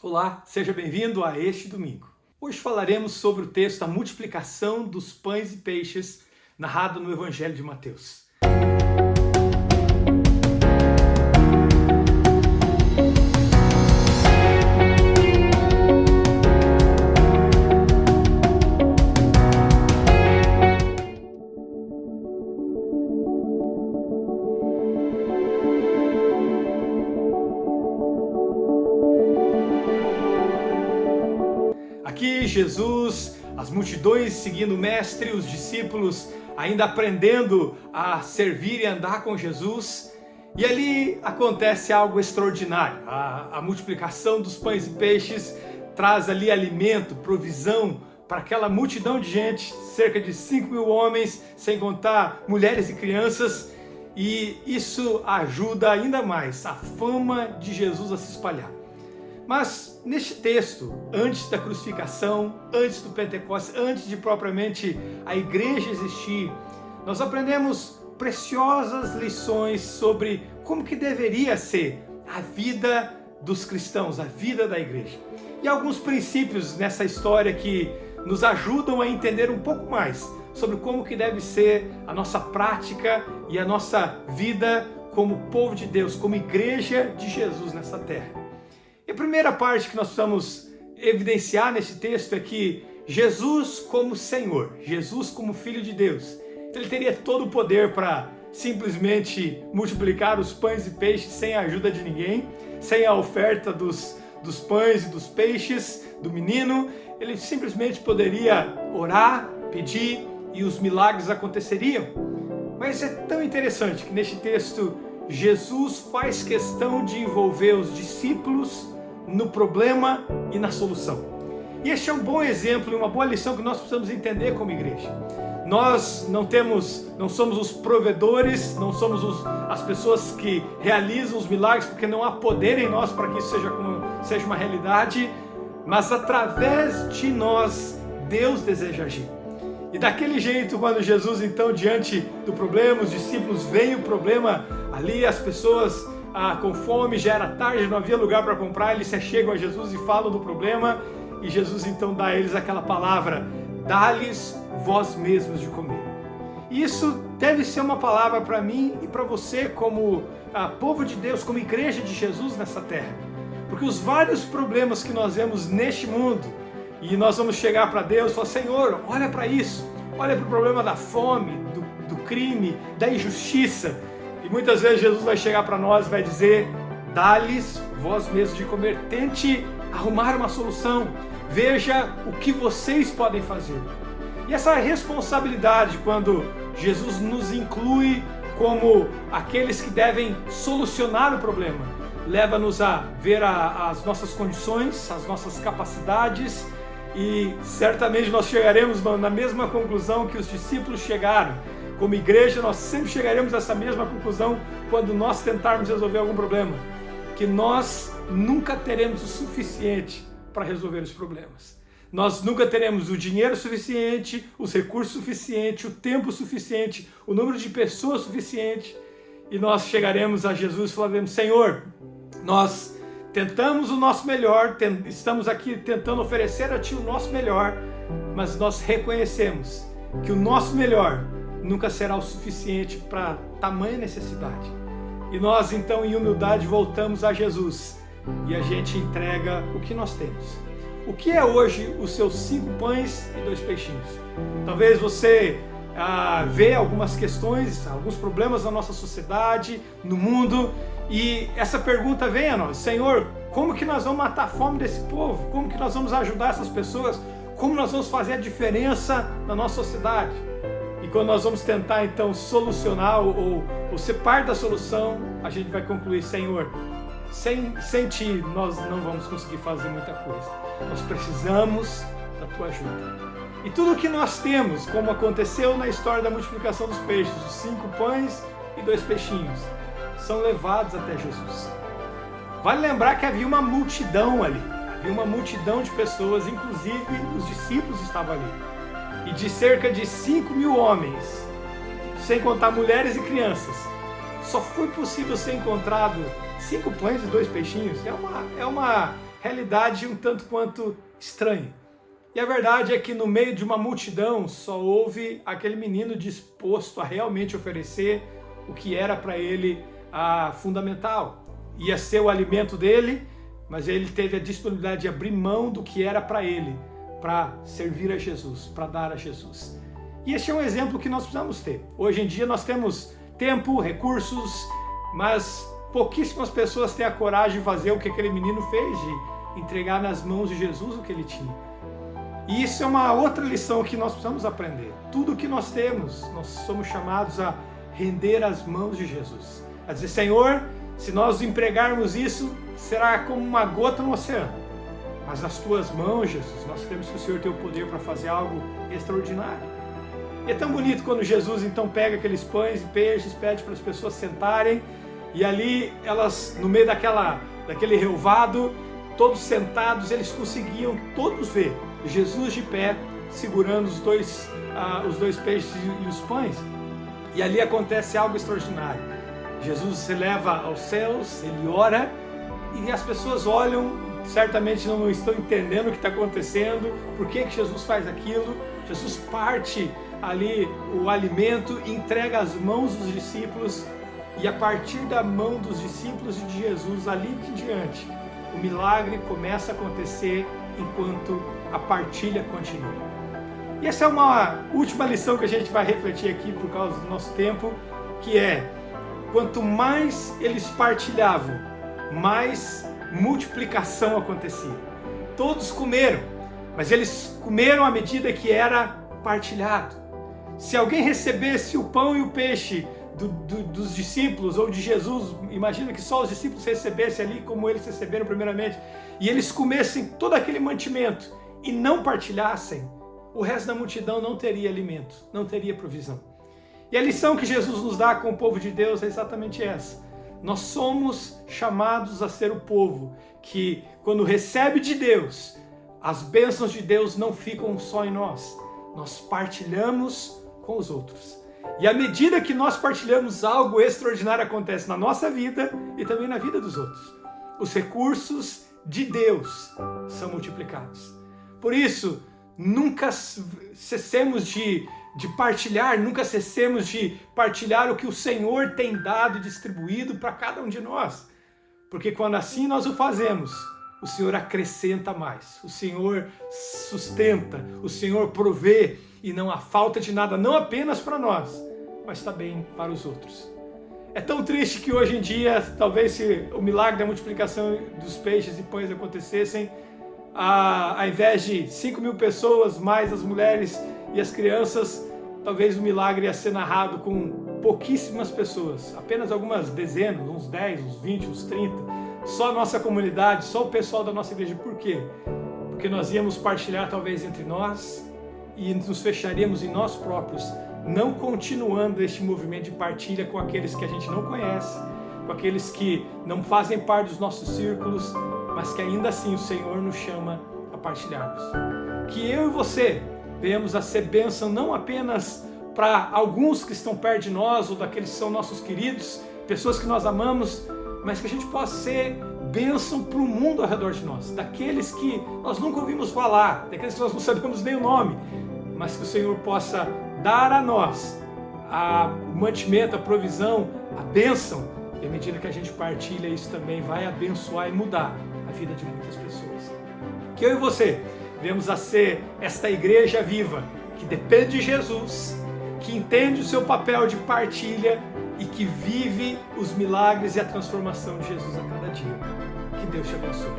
Olá, seja bem-vindo a este domingo. Hoje falaremos sobre o texto A Multiplicação dos Pães e Peixes, narrado no Evangelho de Mateus. Aqui Jesus, as multidões seguindo o mestre, os discípulos ainda aprendendo a servir e andar com Jesus. E ali acontece algo extraordinário. A multiplicação dos pães e peixes traz ali alimento, provisão para aquela multidão de gente, cerca de 5.000 homens, sem contar mulheres e crianças. E isso ajuda ainda mais a fama de Jesus a se espalhar. Mas neste texto, antes da crucificação, antes do Pentecostes, antes de propriamente a igreja existir, nós aprendemos preciosas lições sobre como que deveria ser a vida dos cristãos, a vida da igreja. E alguns princípios nessa história que nos ajudam a entender um pouco mais sobre como que deve ser a nossa prática e a nossa vida como povo de Deus, como igreja de Jesus nessa terra. E a primeira parte que nós precisamos evidenciar nesse texto é que Jesus como Senhor, Jesus como Filho de Deus, ele teria todo o poder para simplesmente multiplicar os pães e peixes sem a ajuda de ninguém, sem a oferta dos pães e dos peixes do menino. Ele simplesmente poderia orar, pedir e os milagres aconteceriam. Mas é tão interessante que neste texto Jesus faz questão de envolver os discípulos no problema e na solução. E este é um bom exemplo e uma boa lição que nós precisamos entender como igreja. Nós não somos os provedores, não somos as pessoas que realizam os milagres, porque não há poder em nós para que isso seja uma realidade, mas através de nós, Deus deseja agir. E daquele jeito, quando Jesus, então, diante do problema, os discípulos veem o problema ali, as pessoas com fome, já era tarde, não havia lugar para comprar, eles se chegam a Jesus e falam do problema, e Jesus então dá a eles aquela palavra: dá-lhes vós mesmos de comer. E isso deve ser uma palavra para mim e para você como povo de Deus, como igreja de Jesus nessa terra. Porque os vários problemas que nós vemos neste mundo, e nós vamos chegar para Deus e falar: Senhor, olha para isso, olha para o problema da fome, do crime, da injustiça. E muitas vezes Jesus vai chegar para nós e vai dizer: dá-lhes vós mesmos de comer. Tente arrumar uma solução, veja o que vocês podem fazer. E essa responsabilidade, quando Jesus nos inclui como aqueles que devem solucionar o problema, leva-nos a ver as nossas condições, as nossas capacidades, e certamente nós chegaremos na mesma conclusão que os discípulos chegaram. Como igreja, nós sempre chegaremos a essa mesma conclusão quando nós tentarmos resolver algum problema, que nós nunca teremos o suficiente para resolver os problemas. Nós nunca teremos o dinheiro suficiente, os recursos suficientes, o tempo suficiente, o número de pessoas suficiente, e nós chegaremos a Jesus e falaremos: Senhor, nós tentamos o nosso melhor, estamos aqui tentando oferecer a Ti o nosso melhor, mas nós reconhecemos que o nosso melhor nunca será o suficiente para tamanha necessidade. E nós então, em humildade, voltamos a Jesus e a gente entrega o que nós temos. O que é hoje os seus 5 pães e 2 peixinhos? Talvez você vê algumas questões, alguns problemas na nossa sociedade, no mundo, e essa pergunta vem a nós: Senhor, como que nós vamos matar a fome desse povo? Como que nós vamos ajudar essas pessoas? Como nós vamos fazer a diferença na nossa sociedade? E quando nós vamos tentar então solucionar ou ser parte da solução, a gente vai concluir: Senhor, sem Ti nós não vamos conseguir fazer muita coisa. Nós precisamos da Tua ajuda. E tudo que nós temos, como aconteceu na história da multiplicação dos peixes, os 5 pães e 2 peixinhos, são levados até Jesus. Vale lembrar que havia uma multidão ali, havia uma multidão de pessoas, inclusive os discípulos estavam ali. E de cerca de 5.000 homens, sem contar mulheres e crianças, só foi possível ser encontrado 5 pães e 2 peixinhos. É uma realidade um tanto quanto estranha. E a verdade é que no meio de uma multidão só houve aquele menino disposto a realmente oferecer o que era para ele fundamental. Ia ser o alimento dele, mas ele teve a disponibilidade de abrir mão do que era para ele, para servir a Jesus, para dar a Jesus. E esse é um exemplo que nós precisamos ter. Hoje em dia nós temos tempo, recursos, mas pouquíssimas pessoas têm a coragem de fazer o que aquele menino fez, de entregar nas mãos de Jesus o que ele tinha. E isso é uma outra lição que nós precisamos aprender. Tudo que nós temos, nós somos chamados a render as mãos de Jesus. A dizer, Senhor, se nós empregarmos isso, será como uma gota no oceano. Mas nas tuas mãos, Jesus, nós queremos que o Senhor tenha o poder para fazer algo extraordinário. E é tão bonito quando Jesus então pega aqueles pães e peixes, pede para as pessoas sentarem, e ali elas, no meio daquele relvado, todos sentados, eles conseguiam todos ver Jesus de pé, segurando os dois peixes e os pães. E ali acontece algo extraordinário. Jesus se eleva aos céus, ele ora, e as pessoas olham, certamente não estão entendendo o que está acontecendo, por que Jesus faz aquilo. Jesus parte ali o alimento, entrega às mãos dos discípulos, e a partir da mão dos discípulos e de Jesus, ali em diante, o milagre começa a acontecer enquanto a partilha continua. E essa é uma última lição que a gente vai refletir aqui por causa do nosso tempo, que é, quanto mais eles partilhavam, mais multiplicação acontecia. Todos comeram, mas eles comeram à medida que era partilhado. Se alguém recebesse o pão e o peixe dos discípulos ou de Jesus, imagina que só os discípulos recebessem ali como eles receberam primeiramente, e eles comessem todo aquele mantimento e não partilhassem, o resto da multidão não teria alimento, não teria provisão. E a lição que Jesus nos dá com o povo de Deus é exatamente essa. Nós somos chamados a ser o povo que, quando recebe de Deus, as bênçãos de Deus não ficam só em nós, nós partilhamos com os outros. E à medida que nós partilhamos, algo extraordinário acontece na nossa vida e também na vida dos outros. Os recursos de Deus são multiplicados. Por isso, nunca cessemos de partilhar, nunca cessemos de partilhar o que o Senhor tem dado e distribuído para cada um de nós. Porque quando assim nós o fazemos, o Senhor acrescenta mais, o Senhor sustenta, o Senhor provê, e não há falta de nada, não apenas para nós, mas também para os outros. É tão triste que hoje em dia, talvez se o milagre da multiplicação dos peixes e pães acontecessem, ao invés de 5.000 pessoas, mais as mulheres e as crianças, talvez o milagre ia ser narrado com pouquíssimas pessoas, apenas algumas dezenas, uns 10, uns 20, uns 30, só a nossa comunidade, só o pessoal da nossa igreja. Por quê? Porque nós íamos partilhar talvez entre nós e nos fecharíamos em nós próprios, não continuando este movimento de partilha com aqueles que a gente não conhece, com aqueles que não fazem parte dos nossos círculos, mas que ainda assim o Senhor nos chama a partilharmos. Que eu e você venhamos a ser bênção não apenas para alguns que estão perto de nós, ou daqueles que são nossos queridos, pessoas que nós amamos, mas que a gente possa ser bênção para o mundo ao redor de nós, daqueles que nós nunca ouvimos falar, daqueles que nós não sabemos nem o nome, mas que o Senhor possa dar a nós o mantimento, a provisão, a bênção, e à medida que a gente partilha, isso também vai abençoar e mudar a vida de muitas pessoas. Que eu e você venhamos a ser esta igreja viva, que depende de Jesus, que entende o seu papel de partilha e que vive os milagres e a transformação de Jesus a cada dia. Que Deus te abençoe.